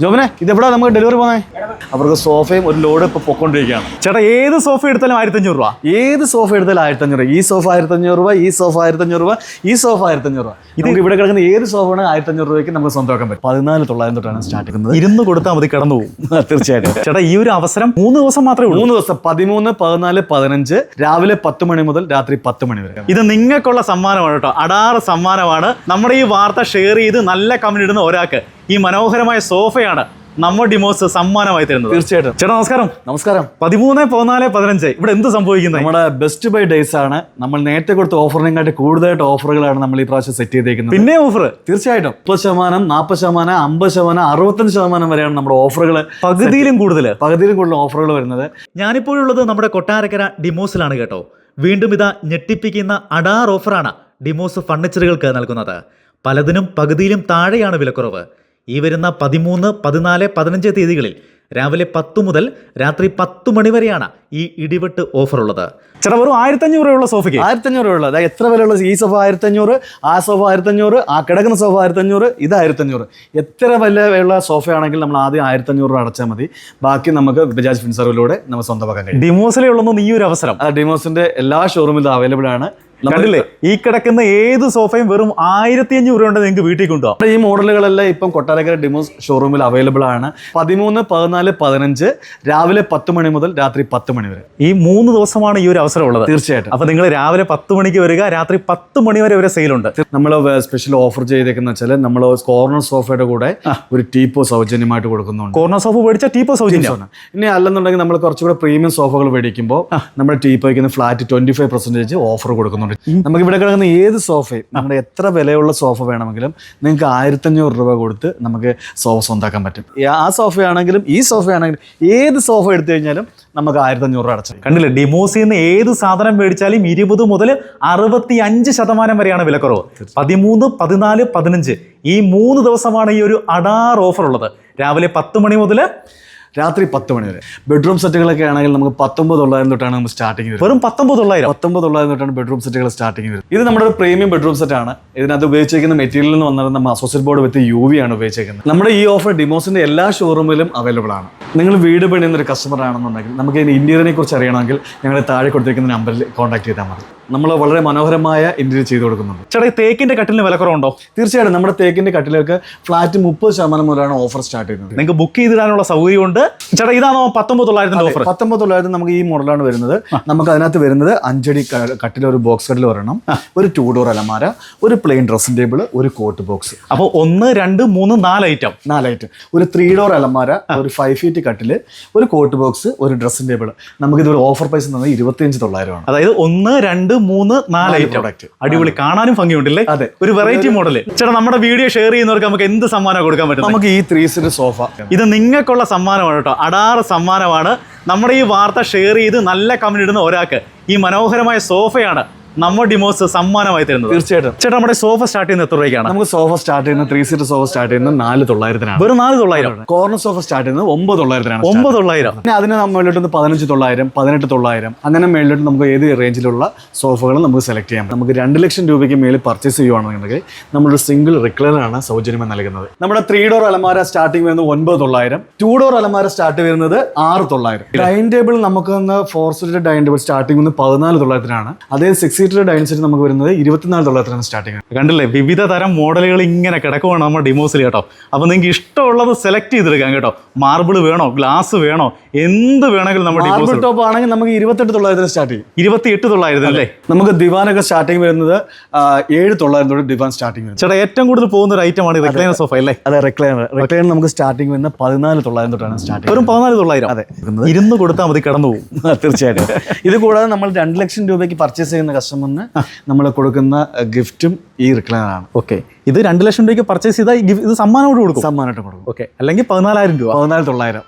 ജോബിനെ ഇതെവിടാ നമുക്ക് ഡെലിവറി പോകുന്നത്? അവർക്ക് സോഫയും ഒരു ലോഡ് ഇപ്പോൾ പൊക്കോണ്ടിരിക്കുകയാണ്. ചേട്ടാ ഏത് സോഫ എടുത്താലും 1500 രൂപ. ഏത് സോഫ എടുത്താലും 1500 രൂപ. ഈ സോഫ 1500 രൂപ, ഈ സോഫ 1500 രൂപ, ഈ സോഫ 1500 രൂപ. നമുക്ക് ഇവിടെ കിടക്കുന്ന ഏത് സോഫ ആണ് 1500 രൂപയ്ക്ക് നമുക്ക് സ്വന്തമാക്കാൻ പറ്റും. 14,900 തൊട്ടാണ് സ്റ്റാർട്ട് ചെയ്യുന്നത്. ഇരുന്ന് കൊടുത്താൽ മതി, കടന്നു പോകും. തീർച്ചയായിട്ടും ചേട്ടാ ഈ ഒരു അവസരം 3 ദിവസം മാത്രമേ ഉള്ളൂ. 3 ദിവസം 13, 14, 15 രാവിലെ 10 മണി മുതൽ രാത്രി 10 മണി വരെ. ഇത് നിങ്ങൾക്കുള്ള സമ്മാനമാണ് കേട്ടോ. അടാറ് സമ്മാനമാണ്. നമ്മുടെ ഈ വാർത്ത ഷെയർ ചെയ്ത് നല്ല കമന്റ് ഇടുന്ന ഒരാൾക്ക് ഈ മനോഹരമായ സോഫയാണ് നമ്മൾ ഡിമോസ് സമ്മാനമായി തരുന്നത്. തീർച്ചയായിട്ടും. ചേട്ടാ നമസ്കാരം. നമസ്കാരം. 13, 14, 15 ഇവിടെ എന്ത് സംഭവിക്കുന്നത്? നമ്മുടെ ബെസ്റ്റ് ബൈ ഡേയ്സ് ആണ്. നമ്മൾ നേരത്തെ കൊടുത്ത ഓഫറിനെക്കാട്ടി കൂടുതലായിട്ട് ഓഫറുകളാണ് നമ്മൾ ഈ പ്രാവശ്യം സെറ്റ് ചെയ്തേക്കുന്നത്. പിന്നെ ഓഫർ തീർച്ചയായിട്ടും 30%, 40%, 50%, 65% വരെയാണ് നമ്മുടെ ഓഫറുകൾ. പകുതിയിലും കൂടുതൽ ഓഫറുകൾ വരുന്നത്. ഞാനിപ്പോഴുള്ളത് നമ്മുടെ കൊട്ടാരക്കര ഡിമോസിലാണ് കേട്ടോ. വീണ്ടും ഇതാ ഞെട്ടിപ്പിക്കുന്ന അടാർ ഓഫറാണ് ഡിമോസ് ഫർണിച്ചറുകൾക്ക് നൽകുന്നത്. പലതിനും പകുതിയിലും താഴെയാണ് വിലക്കുറവ്. ഈ വരുന്ന 13, 14, 15 തീയതികളിൽ രാവിലെ 10 മുതൽ രാത്രി 10 മണി വരെയാണ് ഈ ഇടിവെട്ട് ഓഫർ ഉള്ളത്. ചേട്ടാ വെറും 1500 രൂപയുള്ള സോഫയ്ക്ക് 1500 രൂപ. അതായത് എത്ര വിലയുള്ള ഈ സോഫ 1500, ആ സോഫ 1500, ആ കിടക്കുന്ന സോഫ 1500, ഇത് 1500. എത്ര വിലയുള്ള സോഫയാണെങ്കിൽ നമ്മൾ ആദ്യം 1500 രൂപ അടച്ചാൽ മതി. ബാക്കി നമുക്ക് ബജാജ് ഫിൻസർവിലൂടെ നമ്മൾ സ്വന്തമാക്കാൻ കഴിയും. ഡിമോസിലേ ഉള്ളൂ ഈ ഒരു അവസരം. ഡിമോസിന്റെ എല്ലാ ഷോറൂമിലും അവൈലബിൾ ആണ്. കണ്ടില്ലേ, ഈ കിടക്കുന്ന ഏത് സോഫയും വെറും 1500 രൂപ കൊണ്ട് നിങ്ങൾക്ക് വീട്ടിൽ കൊണ്ടുപോകാം. ഈ മോഡലുകളെല്ലാം ഇപ്പം കൊട്ടാരക്കര ഡിമോസ് ഷോറൂമിൽ അവൈലബിൾ ആണ്. 13, 14, 15 രാവിലെ 10 മണി മുതൽ രാത്രി 10 മണി വരെ. ഈ 3 ദിവസമാണ് ഈ ഒരു അവസരം ഉള്ളത്. തീർച്ചയായിട്ടും. അപ്പൊ നിങ്ങൾ രാവിലെ 10 മണിക്ക് വരിക, രാത്രി 10 മണി വരെ സെയിലുണ്ട്. നമ്മൾ സ്പെഷ്യൽ ഓഫർ ചെയ്തേക്കുന്ന വെച്ചാൽ നമ്മൾ കോർണർ സോഫയുടെ കൂടെ ഒരു ടീപ്പോ സൗജന്യമായിട്ട് കൊടുക്കുന്നുണ്ട്. കോർണർ സോഫ മേടിച്ച ടീപ്പോ സൗജന്യം. ഇനി അല്ലെന്നുണ്ടെങ്കിൽ നമ്മൾ കുറച്ചുകൂടെ പ്രീമിയം സോഫകൾ മേടിക്കുമ്പോൾ നമ്മുടെ ടീപ്പോയ്ക്ക് ഫ്ലാറ്റ് 25% ഓഫർ കൊടുക്കുന്നുണ്ട്. നമുക്ക് ഇവിടെ കിടക്കുന്ന ഏത് സോഫയും നമ്മുടെ എത്ര വിലയുള്ള സോഫ വേണമെങ്കിലും നിങ്ങൾക്ക് 1500 രൂപ കൊടുത്ത് നമുക്ക് സോഫ സ്വന്താക്കാൻ പറ്റും. ആ സോഫയാണെങ്കിലും ഈ സോഫയാണെങ്കിലും ഏത് സോഫ എടുത്തു കഴിഞ്ഞാലും നമുക്ക് 1500 രൂപ അടച്ചു. കണ്ടില്ലേ, ഡിമോസിൽ നിന്ന് ഏത് സാധനം മേടിച്ചാലും 20 മുതൽ 65% വരെയാണ് വിലക്കുറവ്. 13, 14, 15 ഈ 3 ദിവസമാണ് ഈ ഒരു അടാർ ഓഫർ ഉള്ളത്. രാവിലെ 10 മണി മുതൽ രാത്രി 10 മണി വരെ. ബെഡ്റൂം സെറ്റുകളൊക്കെ ആണെങ്കിൽ നമുക്ക് 19,900 തൊട്ടാണ് നമുക്ക് സ്റ്റാർട്ടിങ് വരുന്നത്. വെറും 19,900 തൊട്ടാണ് ബെഡ്റൂം സെറ്റുകൾ സ്റ്റാർട്ടിങ് വരുന്നത്. ഇത് നമ്മുടെ ഒരു പ്രീമിയം ബെഡ്റൂം സെറ്റ് ആണ്. ഇതിനകത്ത് ഉപയോഗിച്ചിരിക്കുന്ന മെറ്റീരിയൽ എന്ന് പറഞ്ഞാൽ നമ്മൾ അസോസിയേറ്റ് ബോർഡ് വിത്ത് UV ആണ് ഉപയോഗിച്ചിരിക്കുന്നത്. നമ്മുടെ ഈ ഓഫർ ഡിമോസിന്റെ എല്ലാ ഷോറൂമിലും അവൈലബിൾ ആണ്. നിങ്ങൾ വീട് പണിയുന്ന ഒരു കസ്റ്റമർ ആണെന്നുണ്ടെങ്കിൽ നമുക്ക് ഇതിന് ഇന്റീരിയറിനെ കുറിച്ച് അറിയണമെങ്കിൽ ഞങ്ങൾ താഴെ കൊടുത്തിരിക്കുന്ന നമ്പറിൽ കോൺടാക്ട് ചെയ്താൽ മതി. നമ്മൾ വളരെ മനോഹരമായ ഇന്റീരിയർ ചെയ്ത് കൊടുക്കുന്നുണ്ട്. ചേട്ടാ തേക്കിന്റെ കട്ടിലിന് വിലക്കുറവുണ്ടോ? തീർച്ചയായിട്ടും. നമ്മുടെ തേക്കിന്റെ കട്ടിലേക്ക് ഫ്ലാറ്റ് 30% മുതലാണ് ഓഫർ സ്റ്റാർട്ട് ചെയ്യുന്നത്. നിങ്ങൾക്ക് ബുക്ക് ചെയ്തിടാനുള്ള സൗകര്യമുണ്ട്. ചേട്ടാ ഇതാണോ 19,900 ഓഫർ? 19,900 നമുക്ക് ഈ മോഡലാണ് വരുന്നത്. നമുക്ക് അതിനകത്ത് വരുന്നത് 5 അടി കട്ടിൽ, ഒരു ബോക്സ് കട്ടിൽ വരണം, ഒരു 2 ഡോർ അലമാര, ഒരു പ്ലെയിൻ ഡ്രസ്സിംഗ് ടേബിൾ, ഒരു കോട്ട് ബോക്സ്. അപ്പോൾ 1, 2, 3, 4 ഐറ്റം. ഒരു 3 ഡോർ അലമാര, ഒരു 5 ഫീറ്റ് കട്ടില്, ഒരു കോട്ട് ബോക്സ്, ഒരു ഡ്രസ്സിംഗ് ടേബിൾ. നമുക്ക് ഇത് ഓഫർ പ്രൈസ് 25,900 ആണ്. അതായത് 1, 2, 3, 4 ഐറ്റം. അടിപൊളി, കാണാനും ഭംഗിയുണ്ടല്ലേ? അതെ, ഒരു വെറൈറ്റി മോഡൽ. ചേട്ടാ നമ്മുടെ വീഡിയോ ഷെയർ ചെയ്യുന്നവർക്ക് നമുക്ക് എന്ത് സമ്മാനം കൊടുക്കാൻ പറ്റും? നമുക്ക് ഈ 3 സീറ്റ് സോഫ. ഇത് നിങ്ങൾക്കുള്ള സമ്മാനമാണ് കേട്ടോ. അടാറ് സമ്മാനമാണ്. നമ്മുടെ ഈ വാർത്ത ഷെയർ ചെയ്ത് നല്ല കമന്റ് ഇടുന്ന ഒരാൾക്ക് ഈ മനോഹരമായ സോഫയാണ് നമ്മൾ ഡിമോസ് സമ്മാനമായി തരുന്നത്. തീർച്ചയായിട്ടും. ചേട്ടാ നമ്മുടെ സോഫ സ്റ്റാർട്ട് ചെയ്യുന്നത് എത്ര രൂപയ്ക്കാണ്? നമുക്ക് സോഫ സ്റ്റാർട്ട് ചെയ്യുന്നത് 3 സീറ്റ് സോഫ സ്റ്റാർട്ട് ചെയ്യുന്നത് 4,900. വെറും 4,900. കോർണർ സോഫ സ്റ്റാർട്ട് ചെയ്യുന്നത് 9,900. 9,900. പിന്നെ അതിന് നമ്മളിട്ട് 15,900, 18,900 അങ്ങനെ മേളിലോട്ട് നമുക്ക് ഏത് റേഞ്ചിലുള്ള സോഫകളും നമുക്ക് സെലക്ട് ചെയ്യാം. നമുക്ക് 2 ലക്ഷം രൂപയ്ക്ക് മേളിൽ പർച്ചേസ് ചെയ്യുവാണെന്നുണ്ടെങ്കിൽ നമ്മളൊരു സിംഗിൾ റിക്ലൈനറാണ് സൗജന്യമായി നൽകുന്നത്. നമ്മുടെ 3 ഡോർ അലമാര സ്റ്റാർട്ടിംഗ് വരുന്നത് 9,900. 2 ഡോർ അലമാര സ്റ്റാർട്ട് വരുന്നത് 6,900. ഡൈനിങ് ടേബിൾ നമുക്ക് 4 സീറ്റർ ഡൈനിങ് ടേബിൾ സ്റ്റാർട്ടിംഗ് വന്ന് 14,900. അതേ 6 സീറ്റർ ഡൈനിങ് സെറ്റ് നമുക്ക് വരുന്നത് 24,900 സ്റ്റാർട്ടിംഗ്. കണ്ടില്ലേ, വിവിധ തരം മോഡലുകൾ ഇങ്ങനെ കിടക്കുവാണ് നമ്മുടെ ഡിമോസിൽ കേട്ടോ. അപ്പോൾ നിങ്ങൾക്ക് ഇഷ്ടമുള്ളത് സെലക്ട് ചെയ്തെടുക്കാം കേട്ടോ. മാർബിൾ വേണോ, ഗ്ലാസ് വേണോ, എന്ത് വേണമെങ്കിലും നമ്മുടെ മാർബിൾ ടോപ്പ് ആണെങ്കിൽ നമുക്ക് 28,900 സ്റ്റാർട്ട് ചെയ്യും. 28,900 അല്ലേ? നമുക്ക് ദിവാനൊക്കെ സ്റ്റാർട്ടിംഗ് വരുന്നത് 7,900 തൊട്ട് ദിവാൻ സ്റ്റാർട്ടിംഗ് വരും. ചേട്ടാ ഏറ്റവും കൂടുതൽ പോകുന്ന ഒരു ഐറ്റമാണ് റിക്ലൈനർ സോഫ അല്ലേ? അതെ, റിക്ലൈനർ നമുക്ക് സ്റ്റാർട്ടിംഗ് വരുന്നത് 14,900 തൊട്ടാണ് സ്റ്റാർട്ട്. വെറും 14,900. അതെ, ഇരുന്ന് കൊടുത്താൽ മതി, കടന്നു പോകും. തീർച്ചയായിട്ടും. ഇത് കൂടാതെ നമ്മൾ 2 ലക്ഷം രൂപയ്ക്ക് പർച്ചേസ് ചെയ്യുന്ന കസ്റ്റമറിന് നമ്മൾ കൊടുക്കുന്ന ഗിഫ്റ്റും ഈ റിക്ലൈനറാണ്. ഓക്കെ, ഇത് 2 ലക്ഷം രൂപയ്ക്ക് പർച്ചേസ് ചെയ്താൽ ഇത് സമ്മാനമായിട്ട് കൊടുക്കും. സമ്മാനമായിട്ട് കൊടുക്കും. ഓക്കെ, അല്ലെങ്കിൽ 14,000 രൂപ. 14,900.